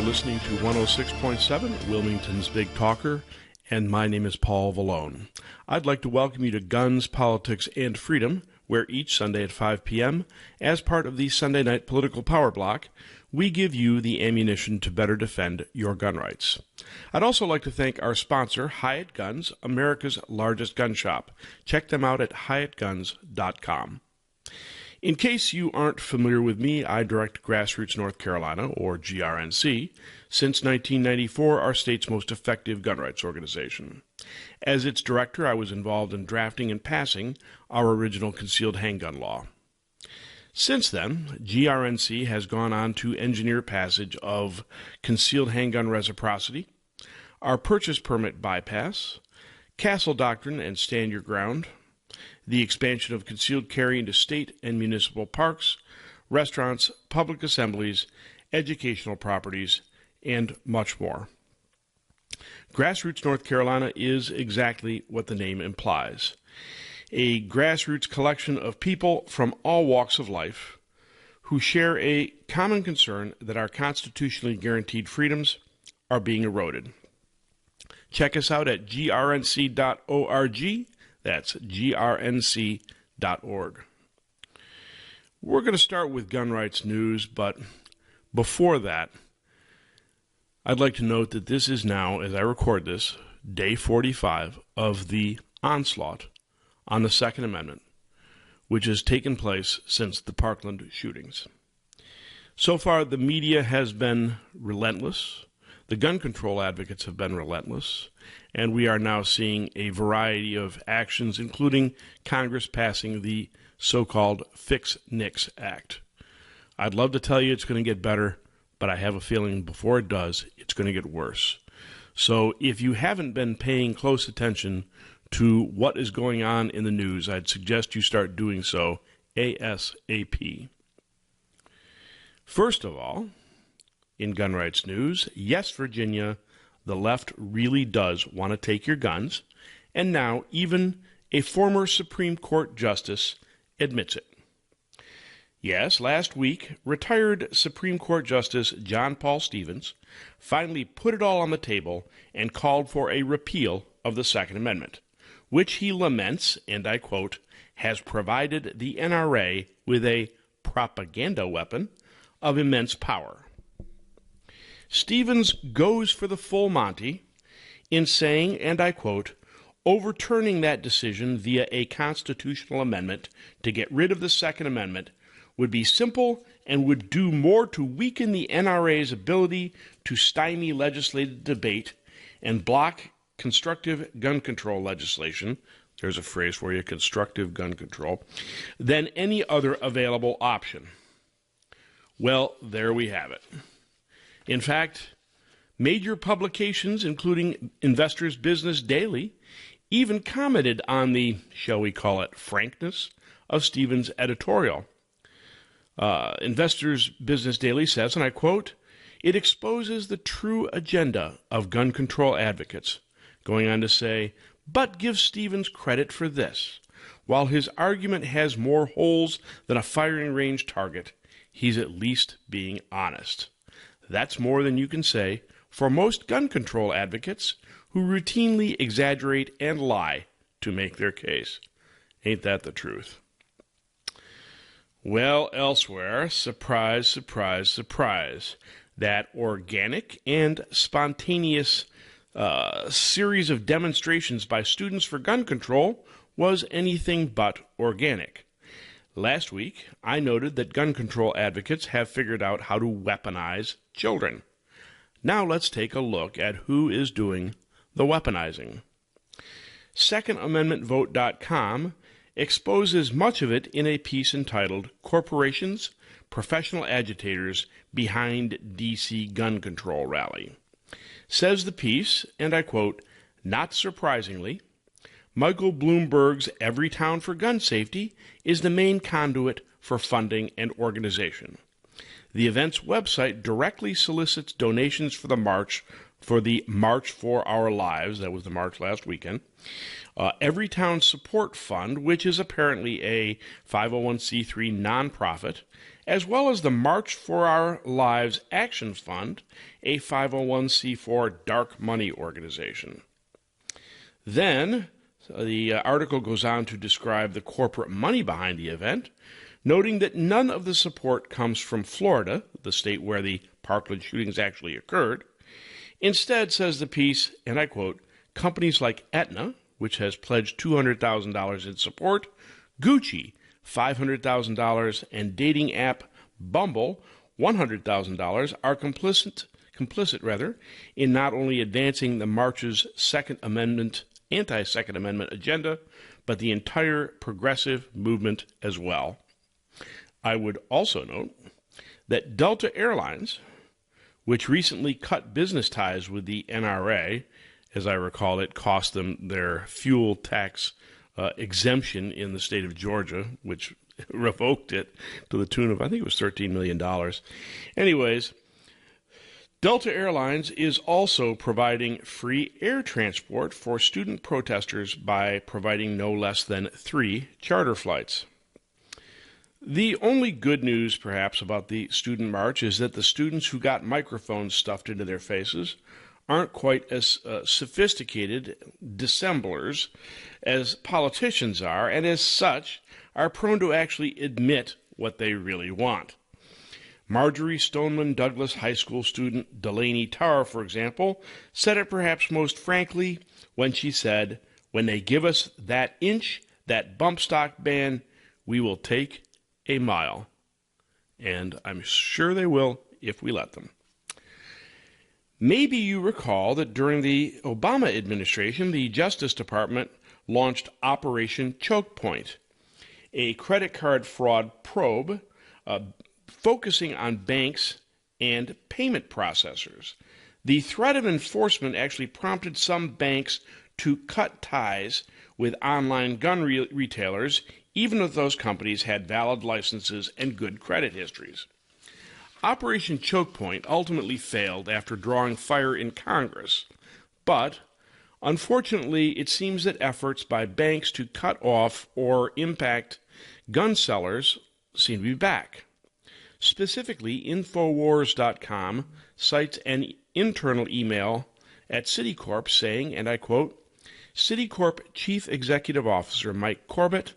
are listening to 106.7, Wilmington's Big Talker, and my name is Paul Vallone. I'd like to welcome you to Guns, Politics, and Freedom, where each Sunday at 5 p.m., as part of the Sunday Night Political Power Block, we give you the ammunition to better defend your gun rights. I'd also like to thank our sponsor, Hyatt Guns, America's largest gun shop. Check them out at hyattguns.com. In case you aren't familiar with me, I direct Grassroots North Carolina, or GRNC, since 1994, our state's most effective gun rights organization. As its director, I was involved in drafting and passing our original concealed handgun law. Since then, GRNC has gone on to engineer passage of concealed handgun reciprocity, our purchase permit bypass, castle doctrine and stand your ground, the expansion of concealed carry into state and municipal parks, restaurants, public assemblies, educational properties, and much more. Grassroots North Carolina is exactly what the name implies. A grassroots collection of people from all walks of life who share a common concern that our constitutionally guaranteed freedoms are being eroded. Check us out at grnc.org. That's grnc.org. We're going to start with gun rights news, but before that, I'd like to note that this is now, as I record this, day 45 of the onslaught on the Second Amendment, which has taken place since the Parkland shootings. So far, the media has been relentless. The gun control advocates have been relentless, and we are now seeing a variety of actions, including Congress passing the so-called Fix NICS Act. I'd love to tell you it's going to get better, but I have a feeling before it does, it's going to get worse. So if you haven't been paying close attention to what is going on in the news, I'd suggest you start doing so ASAP. First of all, in gun rights news, yes, Virginia, the left really does want to take your guns, and now even a former Supreme Court justice admits it. Yes, last week, retired Supreme Court Justice John Paul Stevens finally put it all on the table and called for a repeal of the Second Amendment, which he laments, and I quote, has provided the NRA with a propaganda weapon of immense power. Stevens goes for the full Monty in saying, and I quote, overturning that decision via a constitutional amendment to get rid of the Second Amendment would be simple and would do more to weaken the NRA's ability to stymie legislative debate and block constructive gun control legislation, there's a phrase for you, constructive gun control, than any other available option. Well, there we have it. In fact, major publications, including Investor's Business Daily, even commented on the, shall we call it, frankness of Stevens' editorial. Investor's Business Daily says, and I quote, it exposes the true agenda of gun control advocates, going on to say, but give Stevens credit for this. While his argument has more holes than a firing range target, he's at least being honest. That's more than you can say for most gun control advocates who routinely exaggerate and lie to make their case. Ain't that the truth? Well, elsewhere, surprise, surprise, surprise, that organic and spontaneous series of demonstrations by Students for Gun Control was anything but organic. Last week, I noted that gun control advocates have figured out how to weaponize children. Now let's take a look at who is doing the weaponizing. SecondAmendmentVote.com exposes much of it in a piece entitled Corporations, Professional Agitators Behind D.C. Gun Control Rally. Says the piece, and I quote, not surprisingly, Michael Bloomberg's Every Town for Gun Safety is the main conduit for funding and organization. The event's website directly solicits donations for the march for the March for Our Lives. That was the march last weekend. Every Town Support Fund, which is apparently a 501c3 nonprofit, as well as the March for Our Lives Action Fund, a 501c4 dark money organization. Then the article goes on to describe the corporate money behind the event, noting that none of the support comes from Florida, the state where the Parkland shootings actually occurred. Instead, says the piece, and I quote, companies like Aetna, which has pledged $200,000 in support, Gucci, $500,000, and dating app Bumble, $100,000, are complicit in not only advancing the march's anti-Second Amendment agenda, but the entire progressive movement as well. I would also note that Delta Airlines, which recently cut business ties with the NRA, as I recall, it cost them their fuel tax exemption in the state of Georgia, which revoked it to the tune of, I think it was $13 million. Anyways, Delta Airlines is also providing free air transport for student protesters by providing no less than 3 charter flights. The only good news, perhaps, about the student march is that the students who got microphones stuffed into their faces aren't quite as sophisticated dissemblers as politicians are, and as such are prone to actually admit what they really want. Marjorie Stoneman Douglas High School student Delaney Tarr, for example, said it perhaps most frankly when she said, "When they give us that inch, that bump stock ban, we will take a mile." And I'm sure they will if we let them. Maybe you recall that during the Obama administration, the Justice Department launched Operation Choke Point, a credit card fraud probe focusing on banks and payment processors. The threat of enforcement actually prompted some banks to cut ties with online gun retailers, even if those companies had valid licenses and good credit histories. Operation Choke Point ultimately failed after drawing fire in Congress, but unfortunately it seems that efforts by banks to cut off or impact gun sellers seem to be back. Specifically, Infowars.com cites an internal email at Citicorp saying, and I quote, Citicorp Chief Executive Officer Mike Corbett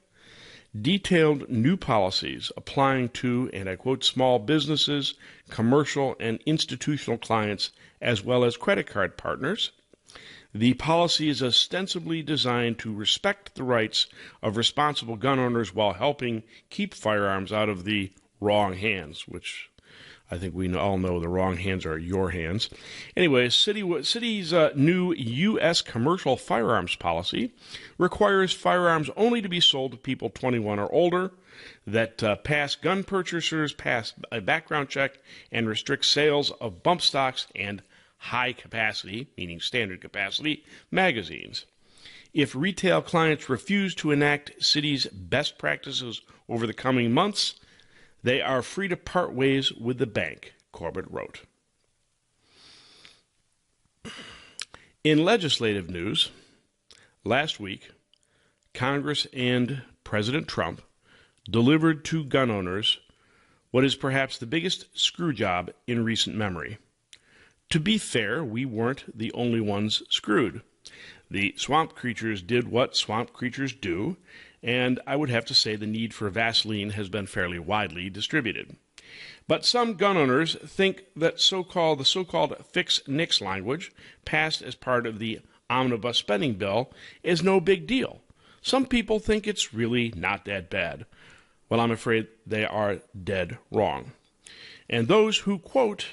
detailed new policies applying to, and I quote, small businesses, commercial and institutional clients, as well as credit card partners. The policy is ostensibly designed to respect the rights of responsible gun owners while helping keep firearms out of the wrong hands, which I think we all know the wrong hands are your hands. Anyway, Citi's new U.S. commercial firearms policy requires firearms only to be sold to people 21 or older, that pass gun purchasers, pass a background check, and restricts sales of bump stocks and high capacity, meaning standard capacity, magazines. If retail clients refuse to enact Citi's best practices over the coming months, they are free to part ways with the bank, Corbett wrote. In legislative news, last week, Congress and President Trump delivered to gun owners what is perhaps the biggest screw job in recent memory. To be fair, we weren't the only ones screwed. The swamp creatures did what swamp creatures do, and I would have to say the need for Vaseline has been fairly widely distributed. But some gun owners think that the so-called Fix Nix language passed as part of the omnibus spending bill is no big deal. Some people think it's really not that bad. Well, I'm afraid they are dead wrong. And those who quote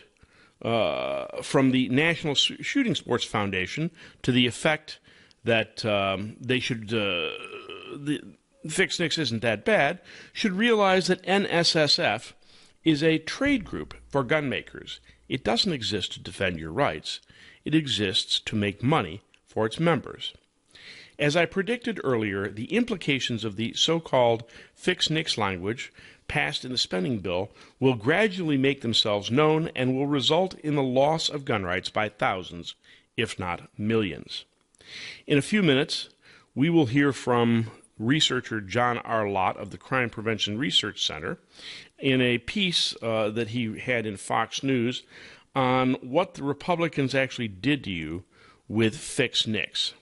from the National Shooting Sports Foundation to the effect that they should Fix Nix isn't that bad, should realize that NSSF is a trade group for gun makers. It doesn't exist to defend your rights. It exists to make money for its members. As I predicted earlier, the implications of the so-called Fix Nix language passed in the spending bill will gradually make themselves known and will result in the loss of gun rights by thousands, if not millions. In a few minutes, we will hear from researcher John R. Lott of the Crime Prevention Research Center in a piece that he had in Fox News on what the Republicans actually did to you with Fix NICS.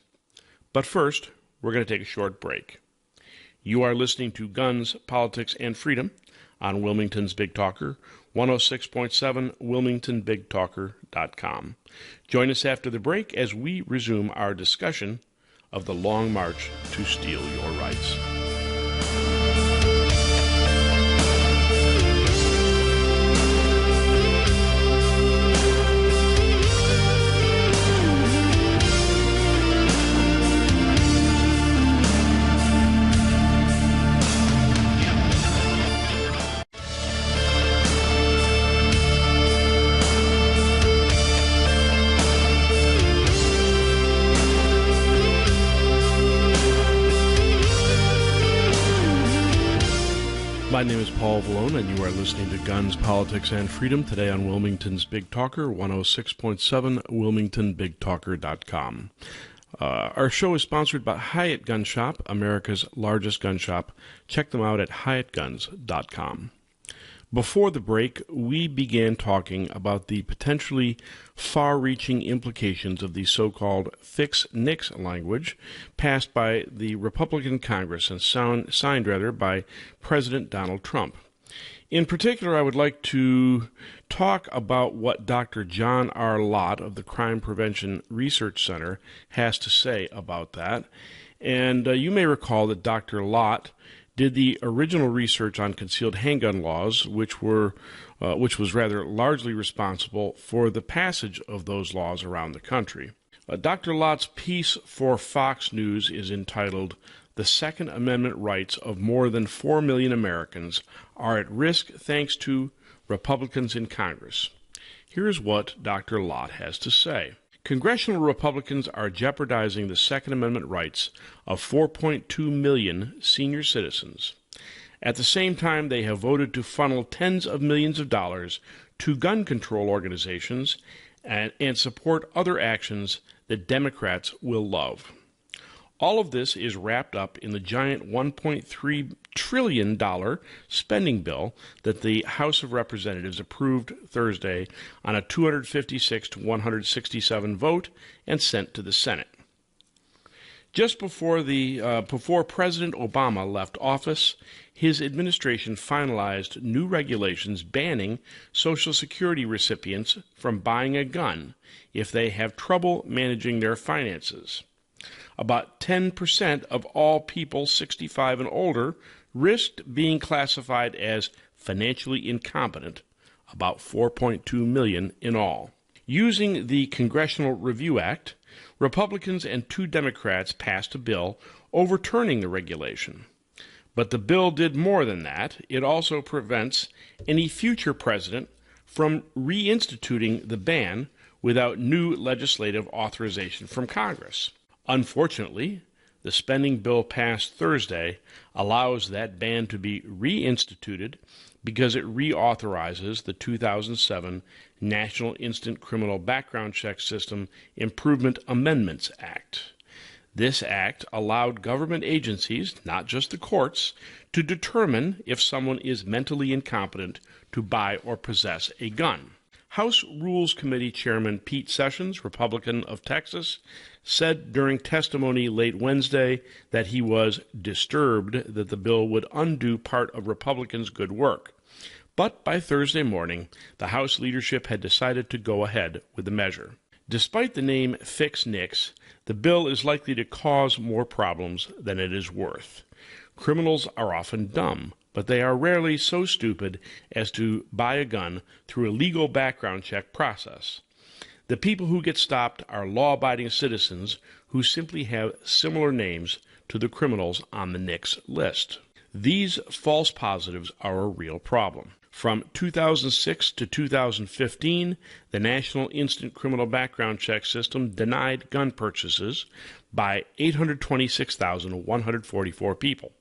But first, we're going to take a short break. You are listening to Guns, Politics, and Freedom on Wilmington's Big Talker, 106.7 WilmingtonBigTalker.com. Join us after the break as we resume our discussion of the long march to steal your rights. My name is Paul Vallone, and you are listening to Guns, Politics, and Freedom today on Wilmington's Big Talker, 106.7 WilmingtonBigTalker.com. Our show is sponsored by Hyatt Gun Shop, America's largest gun shop. Check them out at HyattGuns.com. Before the break, we began talking about the potentially far-reaching implications of the so-called Fix NICS language passed by the Republican Congress and signed by President Donald Trump. In particular, I would like to talk about what Dr. John R. Lott of the Crime Prevention Research Center has to say about that. And you may recall that Dr. Lott did the original research on concealed handgun laws, which was rather largely responsible for the passage of those laws around the country. Dr. Lott's piece for Fox News is entitled, "The Second Amendment Rights of More Than 4 Million Americans Are at Risk Thanks to Republicans in Congress." Here's what Dr. Lott has to say. Congressional Republicans are jeopardizing the Second Amendment rights of 4.2 million senior citizens. At the same time, they have voted to funnel tens of millions of dollars to gun control organizations and support other actions that Democrats will love. All of this is wrapped up in the giant $1.3 trillion spending bill that the House of Representatives approved Thursday on a 256 to 167 vote and sent to the Senate. Just before President Obama left office, his administration finalized new regulations banning Social Security recipients from buying a gun if they have trouble managing their finances. About 10% of all people 65 and older risked being classified as financially incompetent, about 4.2 million in all. Using the Congressional Review Act, Republicans and 2 Democrats passed a bill overturning the regulation. But the bill did more than that. It also prevents any future president from reinstituting the ban without new legislative authorization from Congress. Unfortunately, the spending bill passed Thursday allows that ban to be reinstituted because it reauthorizes the 2007 National Instant Criminal Background Check System Improvement Amendments Act. This act allowed government agencies, not just the courts, to determine if someone is mentally incompetent to buy or possess a gun. House Rules Committee Chairman Pete Sessions, Republican of Texas, said during testimony late Wednesday that he was disturbed that the bill would undo part of Republicans' good work. But by Thursday morning, the House leadership had decided to go ahead with the measure. Despite the name Fix NICS, the bill is likely to cause more problems than it is worth. Criminals are often dumb, but they are rarely so stupid as to buy a gun through a legal background check process. The people who get stopped are law-abiding citizens who simply have similar names to the criminals on the NICS list. These false positives are a real problem. From 2006 to 2015, the National Instant Criminal Background Check System denied gun purchases by 826,144 people.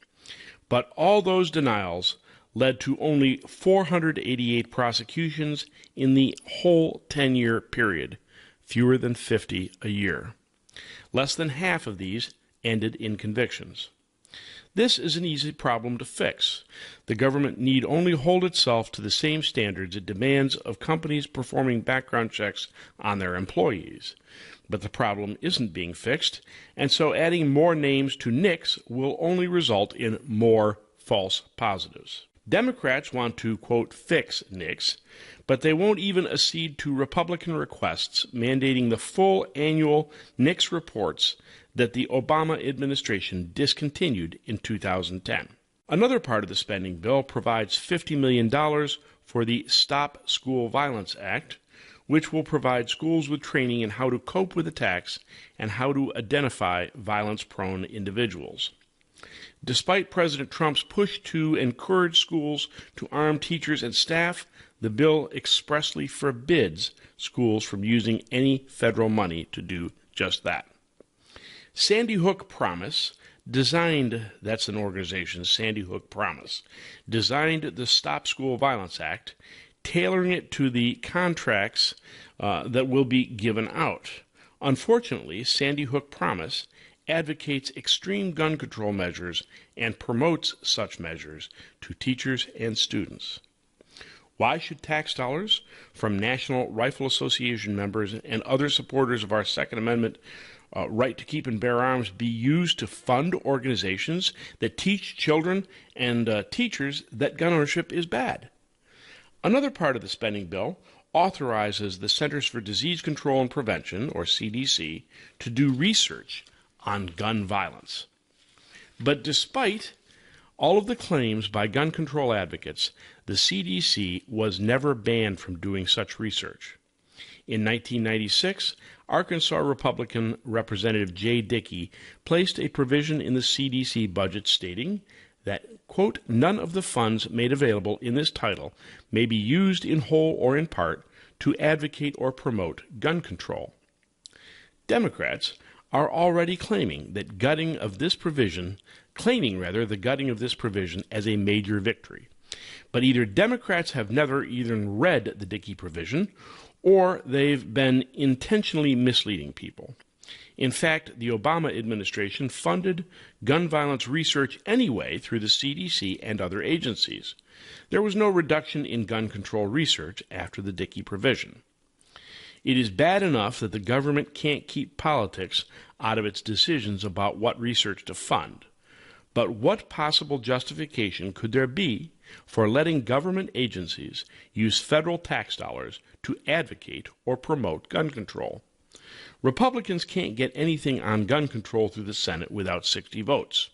But all those denials led to only 488 prosecutions in the whole 10-year period, fewer than 50 a year. Less than half of these ended in convictions. This is an easy problem to fix. The government need only hold itself to the same standards it demands of companies performing background checks on their employees. But the problem isn't being fixed, and so adding more names to NICS will only result in more false positives. Democrats want to, quote, fix NICS, but they won't even accede to Republican requests mandating the full annual NICS reports that the Obama administration discontinued in 2010. Another part of the spending bill provides $50 million for the Stop School Violence Act, which will provide schools with training in how to cope with attacks and how to identify violence-prone individuals. Despite President Trump's push to encourage schools to arm teachers and staff, the bill expressly forbids schools from using any federal money to do just that. Sandy Hook Promise that's an organization, Sandy Hook Promise, designed the Stop School Violence Act, tailoring it to the contracts that will be given out. Unfortunately, Sandy Hook Promise advocates extreme gun control measures and promotes such measures to teachers and students. Why should tax dollars from National Rifle Association members and other supporters of our Second Amendment right to keep and bear arms be used to fund organizations that teach children and teachers that gun ownership is bad? Another part of the spending bill authorizes the Centers for Disease Control and Prevention, or CDC, to do research on gun violence. But despite all of the claims by gun control advocates, the CDC was never banned from doing such research. In 1996, Arkansas Republican Representative Jay Dickey placed a provision in the CDC budget stating that, quote, none of the funds made available in this title may be used in whole or in part to advocate or promote gun control. Democrats are already claiming the gutting of this provision as a major victory. But either Democrats have never even read the Dickey provision, or they've been intentionally misleading people. In fact, the Obama administration funded gun violence research anyway through the CDC and other agencies. There was no reduction in gun control research after the Dickey provision. It is bad enough that the government can't keep politics out of its decisions about what research to fund. But what possible justification could there be for letting government agencies use federal tax dollars to advocate or promote gun control? Republicans can't get anything on gun control through the Senate without 60 votes.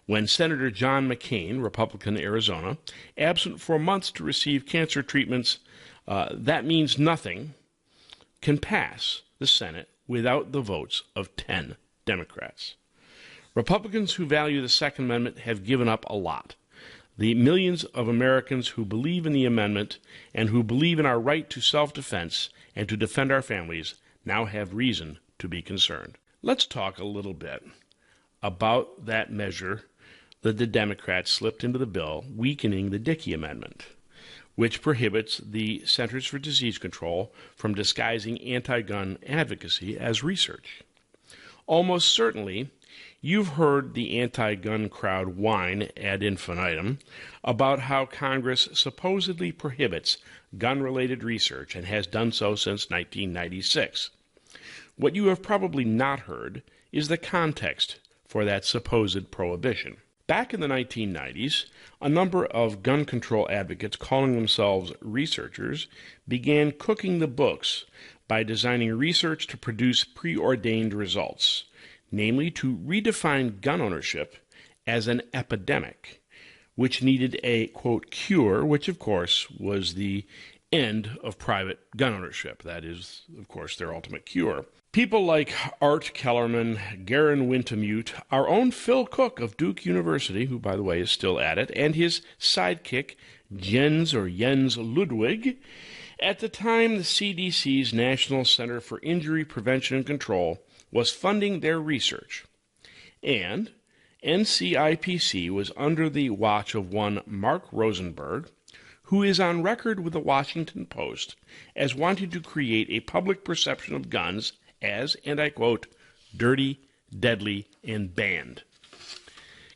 When Senator John McCain, Republican Arizona, absent for months to receive cancer treatments, that means nothing, can pass the Senate without the votes of 10 Democrats. Republicans who value the Second Amendment have given up a lot. The millions of Americans who believe in the amendment and who believe in our right to self-defense and to defend our families now have reason to be concerned. Let's talk a little bit about that measure that the Democrats slipped into the bill, weakening the Dickey Amendment, which prohibits the Centers for Disease Control from disguising anti-gun advocacy as research. Almost certainly, you've heard the anti-gun crowd whine ad infinitum about how Congress supposedly prohibits gun-related research and has done so since 1996. What you have probably not heard is the context for that supposed prohibition. Back in the 1990s, a number of gun control advocates calling themselves researchers began cooking the books by designing research to produce preordained results, namely to redefine gun ownership as an epidemic, which needed a, quote, cure, which, of course, was the end of private gun ownership. That is, of course, their ultimate cure. People like Art Kellerman, Garen Wintemute, our own Phil Cook of Duke University, who, by the way, is still at it, and his sidekick, Jens Ludwig. At the time, the CDC's National Center for Injury Prevention and Control was funding their research. And NCIPC was under the watch of one Mark Rosenberg, who is on record with the Washington Post as wanting to create a public perception of guns as, and I quote, dirty, deadly, and banned.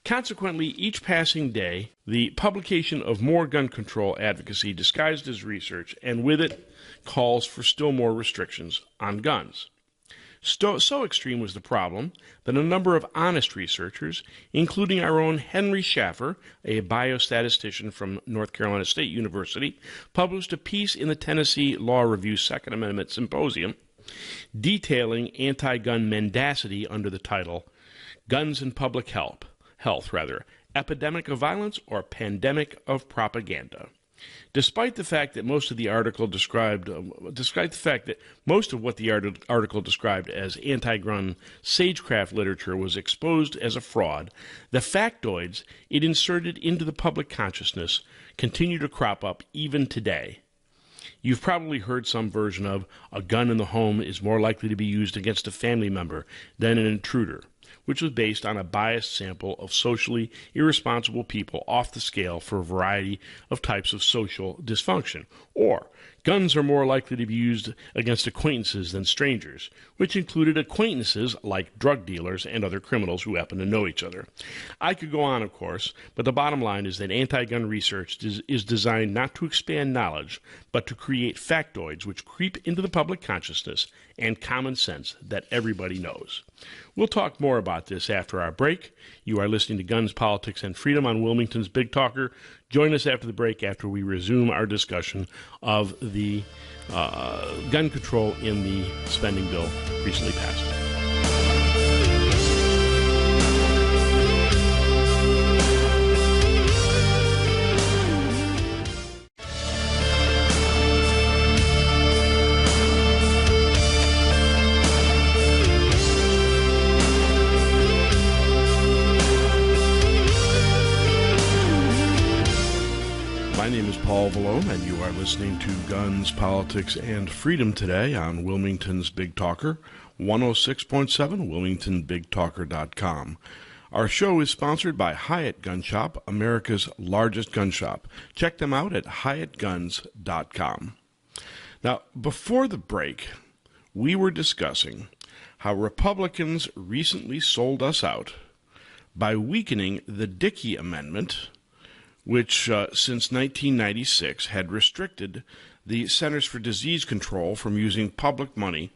Consequently, each passing day, the publication of more gun control advocacy disguised as research, and with it, calls for still more restrictions on guns. So extreme was the problem that a number of honest researchers, including our own Henry Schaffer, a biostatistician from North Carolina State University, published a piece in the Tennessee Law Review Second Amendment Symposium detailing anti-gun mendacity under the title Guns and Public Health, Epidemic of Violence or Pandemic of Propaganda. Despite the fact that most of the article described, most of what the article described as anti-gun sagecraft literature was exposed as a fraud, the factoids it inserted into the public consciousness continue to crop up even today. You've probably heard some version of a gun in the home is more likely to be used against a family member than an intruder, which was based on a biased sample of socially irresponsible people off the scale for a variety of types of social dysfunction. Or, guns are more likely to be used against acquaintances than strangers, which included acquaintances like drug dealers and other criminals who happen to know each other. I could go on, of course, but the bottom line is that anti-gun research is designed not to expand knowledge, but to create factoids which creep into the public consciousness and common sense that everybody knows. We'll talk more about this after our break. You are listening to Guns, Politics, and Freedom on Wilmington's Big Talker. Join us after the break after we resume our discussion of the gun control in the spending bill recently passed. My name is Paul Vallone, and you are listening to Guns, Politics, and Freedom today on Wilmington's Big Talker, 106.7, wilmingtonbigtalker.com. Our show is sponsored by Hyatt Gun Shop, America's largest gun shop. Check them out at hyattguns.com. Now, before the break, we were discussing how Republicans recently sold us out by weakening the Dickey Amendment, which since 1996 had restricted the Centers for Disease Control from using public money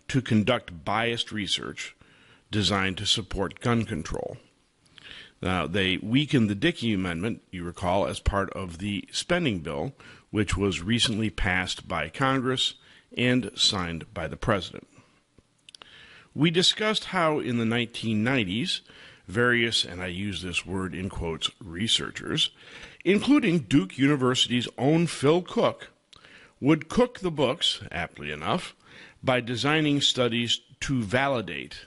to conduct biased research designed to support gun control. Now, they weakened the Dickey Amendment, you recall, as part of the spending bill, which was recently passed by Congress and signed by the President. We discussed how in the 1990s, various, and I use this word in quotes, researchers, including Duke University's own Phil Cook, would cook the books, aptly enough, by designing studies to validate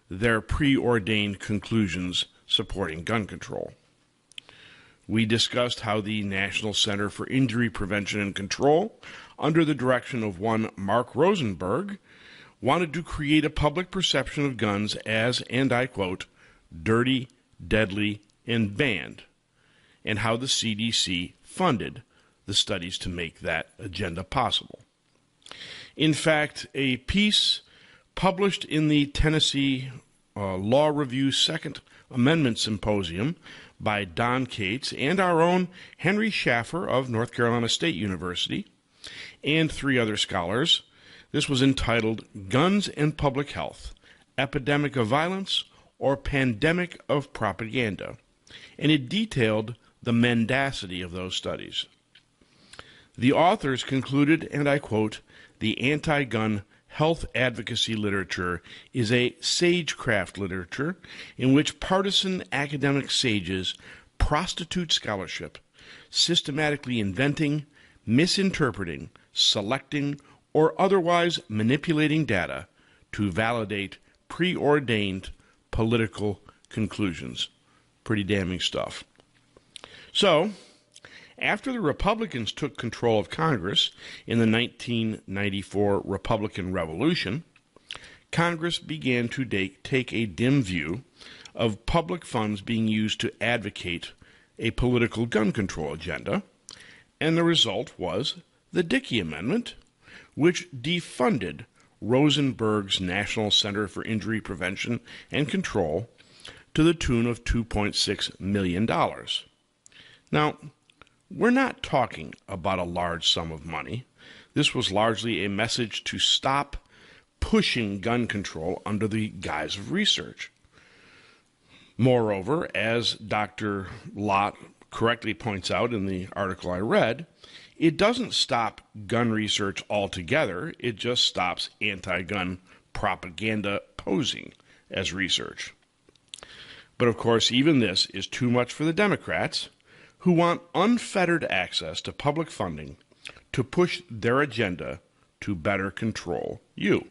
their preordained conclusions supporting gun control. We discussed how the National Center for Injury Prevention and Control, under the direction of one Mark Rosenberg, wanted to create a public perception of guns as, and I quote, dirty, deadly, and banned, and how the CDC funded the studies to make that agenda possible. In fact, a piece published in the Tennessee Law Review Second Amendment Symposium by Don Cates and our own Henry Schaffer of North Carolina State University and three other scholars, this was entitled Guns and Public Health, Epidemic of Violence or Pandemic of Propaganda, and it detailed the mendacity of those studies. The authors concluded, and I quote, the anti-gun health advocacy literature is a sagecraft literature in which partisan academic sages prostitute scholarship, systematically inventing, misinterpreting, selecting, or otherwise manipulating data to validate preordained political conclusions. Pretty damning stuff. So, after the Republicans took control of Congress in the 1994 Republican Revolution, Congress began to take a dim view of public funds being used to advocate a political gun control agenda, and the result was the Dickey Amendment, which defunded Rosenberg's National Center for Injury Prevention and Control to the tune of $2.6 million. Now, we're not talking about a large sum of money. This was largely a message to stop pushing gun control under the guise of research. Moreover, as Dr. Lott correctly points out in the article I read, it doesn't stop gun research altogether. It just stops anti-gun propaganda posing as research. But of course, even this is too much for the Democrats, who want unfettered access to public funding to push their agenda to better control you.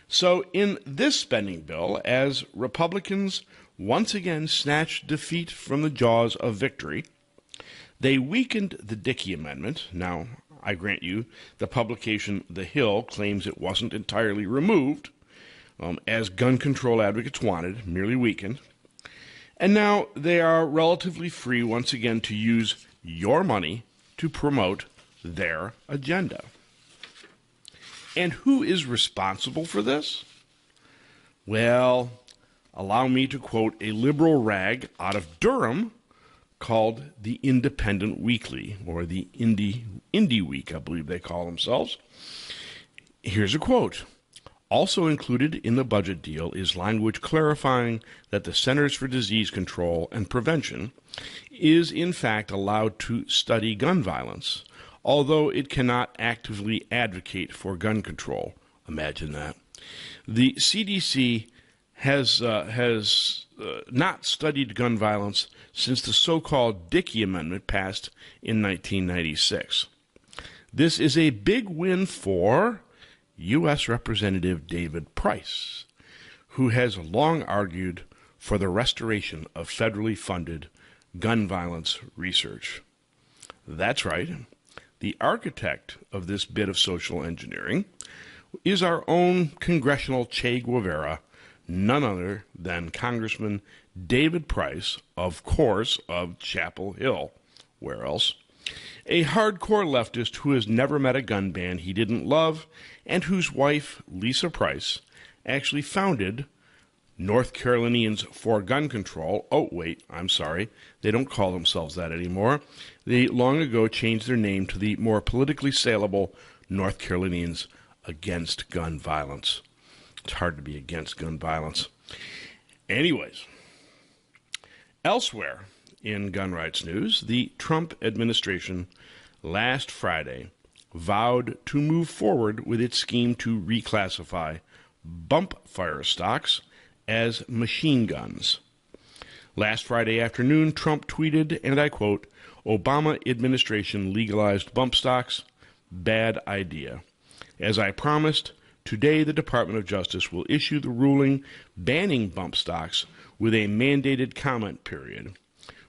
So in this spending bill, as Republicans once again snatched defeat from the jaws of victory, they weakened the Dickey Amendment. Now, I grant you, the publication The Hill claims it wasn't entirely removed, as gun control advocates wanted, merely weakened. And now they are relatively free once again to use your money to promote their agenda. And who is responsible for this? Well, allow me to quote a liberal rag out of Durham called the Independent Weekly, or the Indie Week, I believe they call themselves. Here's a quote. Also included in the budget deal is language clarifying that the Centers for Disease Control and Prevention is in fact allowed to study gun violence, although it cannot actively advocate for gun control. Imagine that. The CDC has not studied gun violence since the so-called Dickey Amendment passed in 1996. This is a big win for U.S. Representative David Price, who has long argued for the restoration of federally funded gun violence research. That's right. The architect of this bit of social engineering is our own congressional Che Guevara, none other than Congressman David Price, of course, of Chapel Hill. Where else? A hardcore leftist who has never met a gun ban he didn't love, and whose wife, Lisa Price, actually founded North Carolinians for Gun Control. Oh, wait, I'm sorry. They don't call themselves that anymore. They long ago changed their name to the more politically saleable North Carolinians Against Gun Violence. It's hard to be against gun violence. Anyways, elsewhere in gun rights news, the Trump administration last Friday vowed to move forward with its scheme to reclassify bump fire stocks as machine guns. Last Friday afternoon, Trump tweeted, and I quote, "Obama administration legalized bump stocks. Bad idea. As I promised, today the Department of Justice will issue the ruling banning bump stocks with a mandated comment period.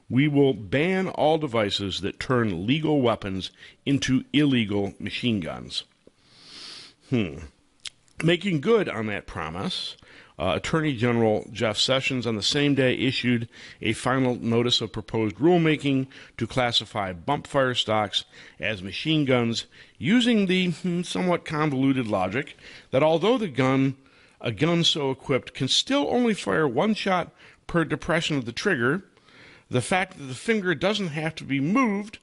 We will ban all devices that turn legal weapons into illegal machine guns." Making good on that promise, Attorney General Jeff Sessions on the same day issued a final notice of proposed rulemaking to classify bump fire stocks as machine guns, using the somewhat convoluted logic that although a gun so equipped can still only fire one shot per depression of the trigger, the fact that the finger doesn't have to be moved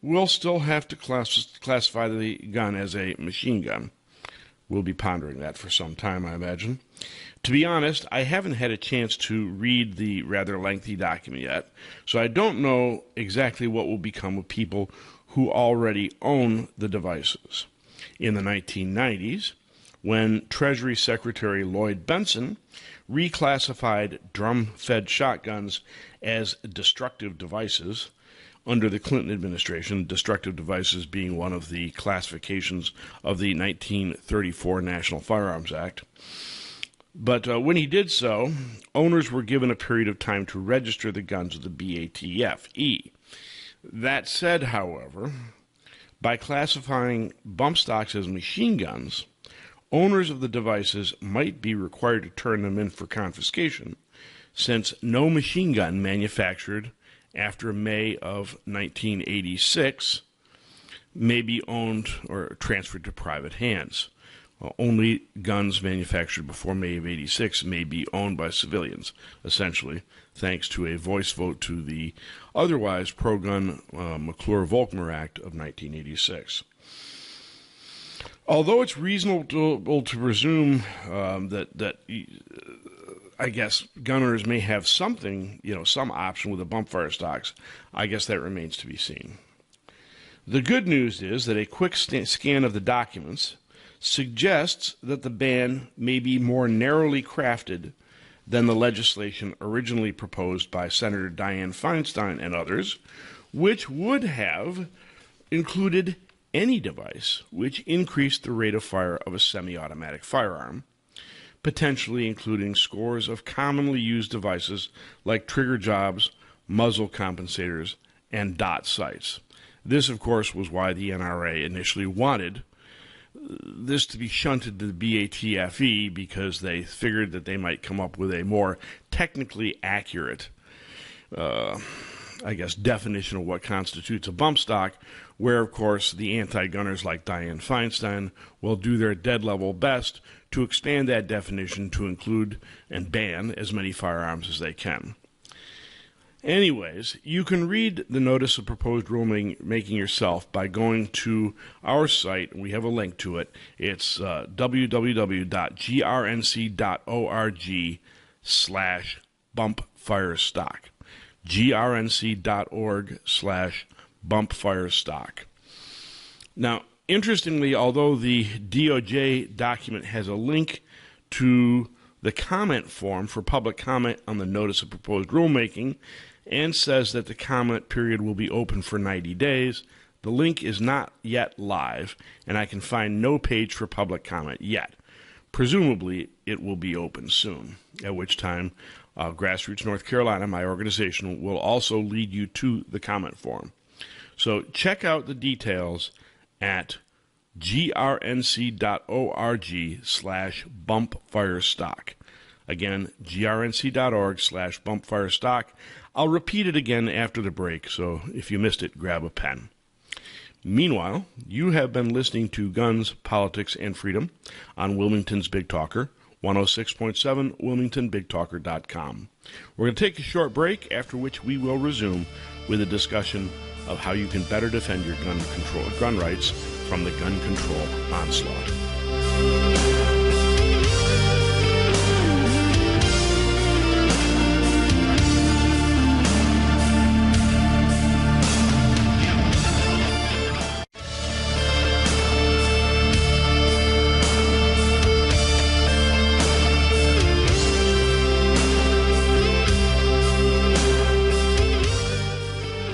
will still have to classify the gun as a machine gun. We'll be pondering that for some time, I imagine. To be honest, I haven't had a chance to read the rather lengthy document yet, so I don't know exactly what will become of people who already own the devices. In the 1990s, when Treasury Secretary Lloyd Bentsen reclassified drum-fed shotguns as destructive devices, under the Clinton administration, destructive devices being one of the classifications of the 1934 National Firearms Act. But when he did so, owners were given a period of time to register the guns with the BATF-E. That said, however, by classifying bump stocks as machine guns, owners of the devices might be required to turn them in for confiscation, since no machine gun manufactured after May of 1986 may be owned or transferred to private hands. Only guns manufactured before May of 86 may be owned by civilians, essentially, thanks to a voice vote to the otherwise pro-gun McClure-Volkmer Act of 1986. Although it's reasonable to presume that I guess gunners may have something, some option with the bump fire stocks, I guess that remains to be seen. The good news is that a quick scan of the documents suggests that the ban may be more narrowly crafted than the legislation originally proposed by Senator Dianne Feinstein and others, which would have included any device which increased the rate of fire of a semi-automatic firearm, potentially including scores of commonly used devices like trigger jobs, muzzle compensators, and dot sights. This, of course, was why the NRA initially wanted this to be shunted to the BATFE, because they figured that they might come up with a more technically accurate, definition of what constitutes a bump stock, where, of course, the anti-gunners like Dianne Feinstein will do their dead-level best to expand that definition to include and ban as many firearms as they can. Anyways, you can read the notice of proposed rulemaking yourself by going to our site. We have a link to it. It's www.grnc.org/bumpfirestock. grnc.org/bumpfirestock. Now, interestingly, although the DOJ document has a link to the comment form for public comment on the notice of proposed rulemaking and says that the comment period will be open for 90 days, the link is not yet live, and I can find no page for public comment yet. Presumably, it will be open soon, at which time Grassroots North Carolina, my organization, will also lead you to the comment form. So check out the details at grnc.org/bumpfirestock. Again, grnc.org/bumpfirestock. I'll repeat it again after the break, so if you missed it, grab a pen. Meanwhile, you have been listening to Guns, Politics, and Freedom on Wilmington's Big Talker, 106.7 WilmingtonBigTalker.com. We're going to take a short break, after which we will resume with a discussion of how you can better defend your gun rights from the gun control onslaught.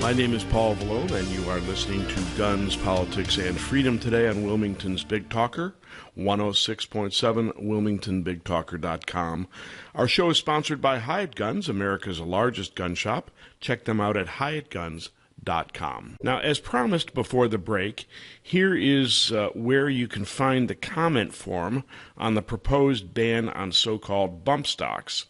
My name is Paul Vallone, and you are listening to Guns, Politics, and Freedom today on Wilmington's Big Talker, 106.7 WilmingtonBigTalker.com. Our show is sponsored by Hyatt Guns, America's largest gun shop. Check them out at HyattGuns.com. Now, as promised before the break, here is where you can find the comment form on the proposed ban on so-called bump stocks,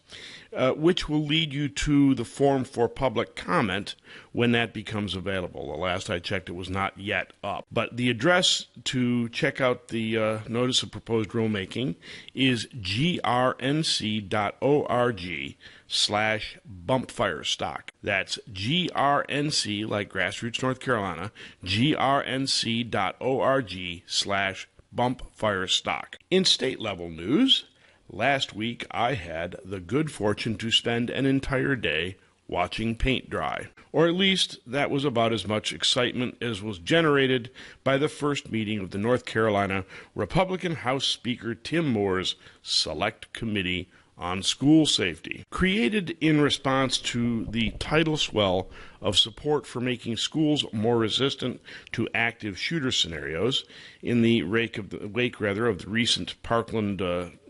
which will lead you to the form for public comment when that becomes available. The last I checked, it was not yet up. But the address to check out the notice of proposed rulemaking is grnc.org/bumpfirestock. That's GRNC, like Grassroots North Carolina, grnc.org/bumpfirestock. In state-level news, last week I had the good fortune to spend an entire day watching paint dry. Or at least that was about as much excitement as was generated by the first meeting of the North Carolina Republican House Speaker Tim Moore's Select Committee on School Safety. Created in response to the tidal swell of support for making schools more resistant to active shooter scenarios in the wake of the recent Parkland,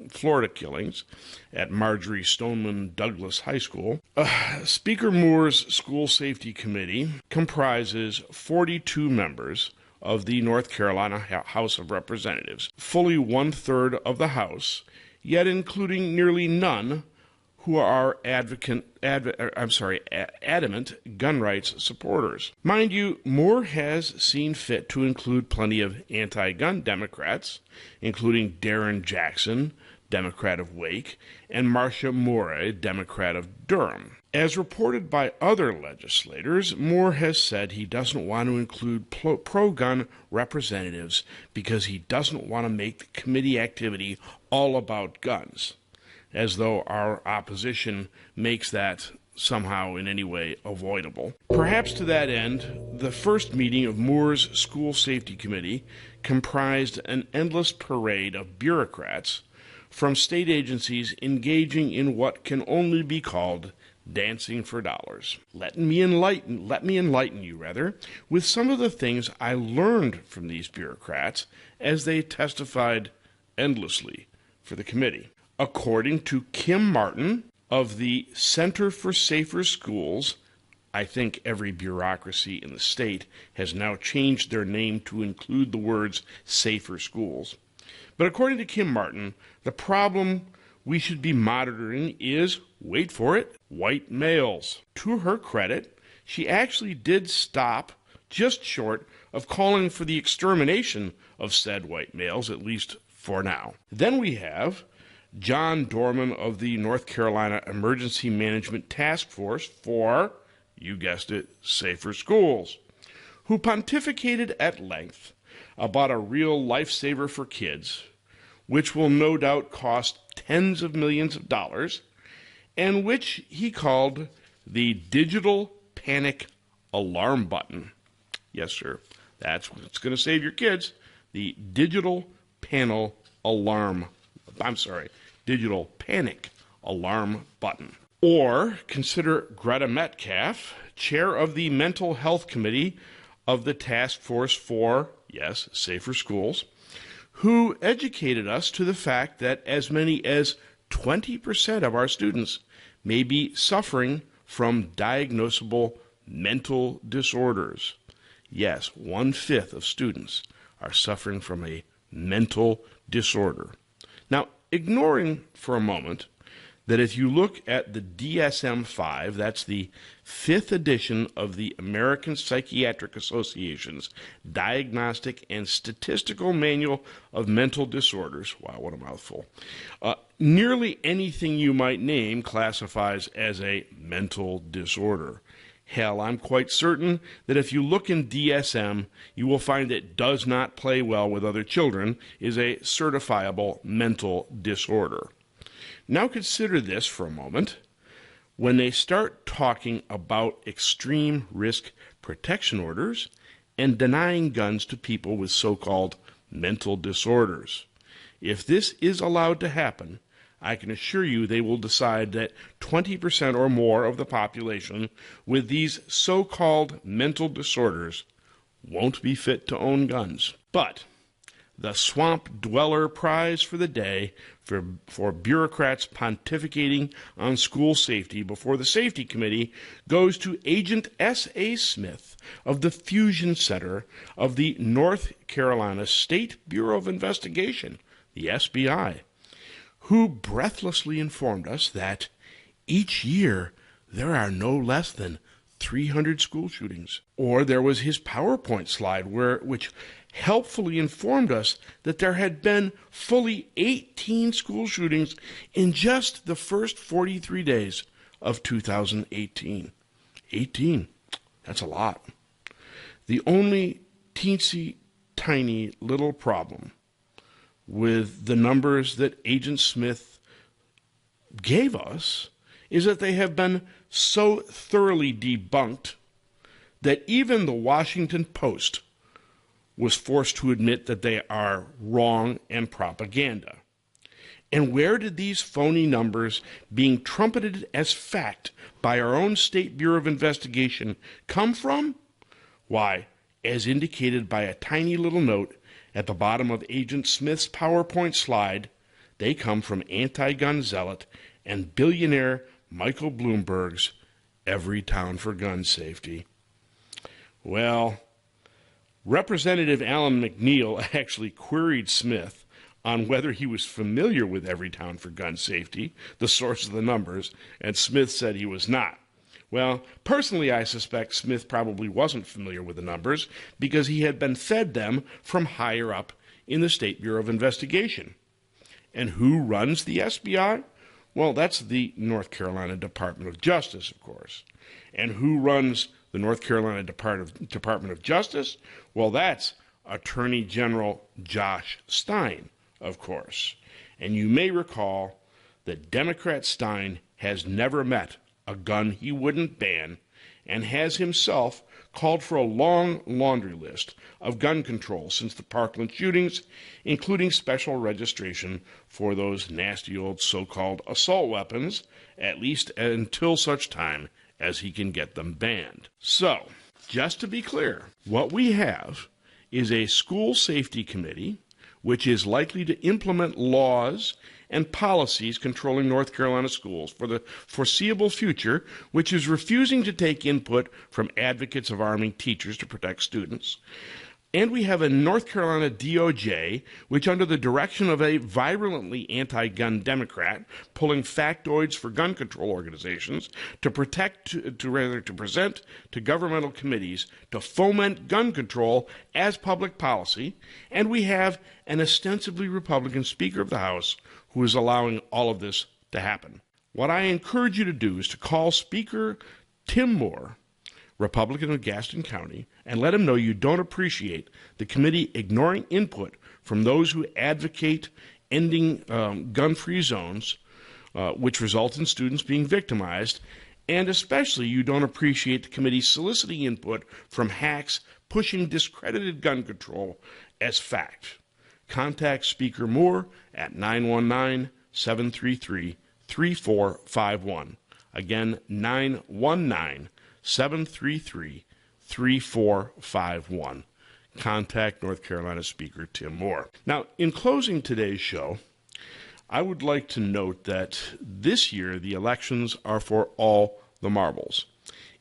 Florida killings at Marjorie Stoneman Douglas High School, Speaker Moore's School Safety Committee comprises 42 members of the North Carolina House of Representatives, fully one-third of the House, yet including nearly none who are adamant gun rights supporters. Mind you, Moore has seen fit to include plenty of anti-gun Democrats, including Darren Jackson, Democrat of Wake, and Marcia Moore, Democrat of Durham. As reported by other legislators, Moore has said he doesn't want to include pro-gun representatives because he doesn't want to make the committee activity all about guns, as though our opposition makes that somehow in any way avoidable. Perhaps to that end, the first meeting of Moore's School Safety Committee comprised an endless parade of bureaucrats from state agencies engaging in what can only be called dancing for dollars. Let me enlighten you with some of the things I learned from these bureaucrats as they testified endlessly for the committee. According to Kim Martin of the Center for Safer Schools, I think every bureaucracy in the state has now changed their name to include the words safer schools. But according to Kim Martin, the problem we should be monitoring is, wait for it, white males. To her credit, she actually did stop just short of calling for the extermination of said white males, at least for now. Then we have John Dorman of the North Carolina Emergency Management Task Force for, you guessed it, safer schools, who pontificated at length about a real lifesaver for kids, which will no doubt cost tens of millions of dollars, and which he called the digital panic alarm button. Yes, sir, that's what's going to save your kids. The digital panic alarm button. Or consider Greta Metcalf, chair of the Mental Health Committee of the Task Force for, yes, Safer Schools, who educated us to the fact that as many as 20% of our students may be suffering from diagnosable mental disorders. Yes, 1/5 of students are suffering from a mental disorder. Now, ignoring for a moment that if you look at the DSM-5, that's the 5th edition of the American Psychiatric Association's Diagnostic and Statistical Manual of Mental Disorders, wow, what a mouthful, nearly anything you might name classifies as a mental disorder. Hell, I'm quite certain that if you look in DSM, you will find that does not play well with other children is a certifiable mental disorder. Now consider this for a moment. When they start talking about extreme risk protection orders and denying guns to people with so-called mental disorders, if this is allowed to happen, I can assure you they will decide that 20% or more of the population with these so-called mental disorders won't be fit to own guns. But the Swamp Dweller Prize for the day for bureaucrats pontificating on school safety before the Safety Committee goes to Agent S.A. Smith of the Fusion Center of the North Carolina State Bureau of Investigation, the SBI, who breathlessly informed us that each year there are no less than 300 school shootings. Or there was his PowerPoint slide which helpfully informed us that there had been fully 18 school shootings in just the first 43 days of 2018. 18. That's a lot. The only teensy tiny little problem with the numbers that Agent Smith gave us is that they have been so thoroughly debunked that even the Washington Post was forced to admit that they are wrong and propaganda. And where did these phony numbers being trumpeted as fact by our own State Bureau of Investigation come from? Why, as indicated by a tiny little note at the bottom of Agent Smith's PowerPoint slide, they come from anti-gun zealot and billionaire Michael Bloomberg's Every Town for Gun Safety. Well, Representative Alan McNeil actually queried Smith on whether he was familiar with Everytown for gun safety, the source of the numbers, and Smith said he was not. Well, personally, I suspect Smith probably wasn't familiar with the numbers because he had been fed them from higher up in the State Bureau of Investigation. And who runs the SBI? Well, that's the North Carolina Department of Justice, of course. And who runs the North Carolina Department of Justice? Well, that's Attorney General Josh Stein, of course. And you may recall that Democrat Stein has never met a gun he wouldn't ban and has himself called for a long laundry list of gun control since the Parkland shootings, including special registration for those nasty old so-called assault weapons, at least until such time as he can get them banned. So, just to be clear, what we have is a school safety committee which is likely to implement laws and policies controlling North Carolina schools for the foreseeable future, which is refusing to take input from advocates of arming teachers to protect students. And we have a North Carolina DOJ, which under the direction of a virulently anti-gun Democrat, pulling factoids for gun control organizations to present to governmental committees to foment gun control as public policy. And we have an ostensibly Republican Speaker of the House who is allowing all of this to happen. What I encourage you to do is to call Speaker Tim Moore, Republican of Gaston County, and let him know you don't appreciate the committee ignoring input from those who advocate ending gun-free zones, which result in students being victimized, and especially you don't appreciate the committee soliciting input from hacks pushing discredited gun control as fact. Contact Speaker Moore at 919-733-3451. Again, 919-733-3451. Contact North Carolina Speaker Tim Moore. Now, in closing today's show, I would like to note that this year the elections are for all the marbles.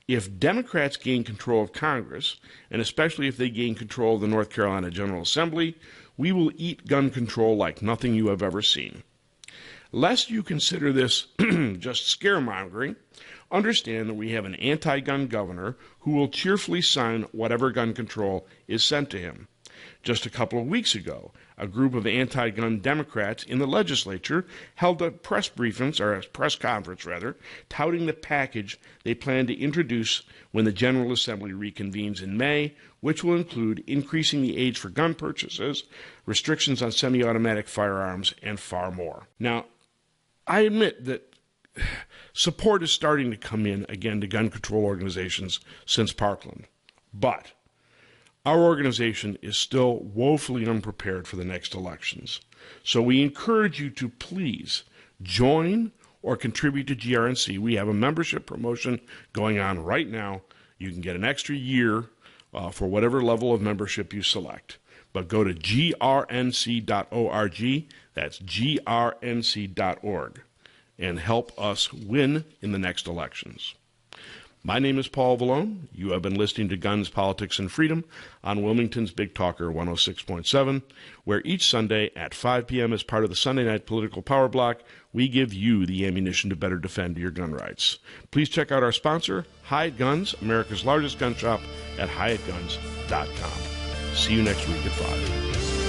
If Democrats gain control of Congress, and especially if they gain control of the North Carolina General Assembly, we will eat gun control like nothing you have ever seen. Lest you consider this just scaremongering, understand that we have an anti-gun governor who will cheerfully sign whatever gun control is sent to him. Just a couple of weeks ago, a group of anti-gun Democrats in the legislature held a press conference, touting the package they plan to introduce when the General Assembly reconvenes in May, which will include increasing the age for gun purchases, restrictions on semi-automatic firearms, and far more. Now, I admit that support is starting to come in again to gun control organizations since Parkland, but our organization is still woefully unprepared for the next elections. So we encourage you to please join or contribute to GRNC. We have a membership promotion going on right now. You can get an extra year for whatever level of membership you select. But go to grnc.org, that's grnc.org, and help us win in the next elections. My name is Paul Vallone. You have been listening to Guns, Politics, and Freedom on Wilmington's Big Talker 106.7, where each Sunday at 5 p.m. as part of the Sunday Night Political Power Block, we give you the ammunition to better defend your gun rights. Please check out our sponsor, Hyatt Guns, America's largest gun shop, at hyattguns.com. See you next week at 5.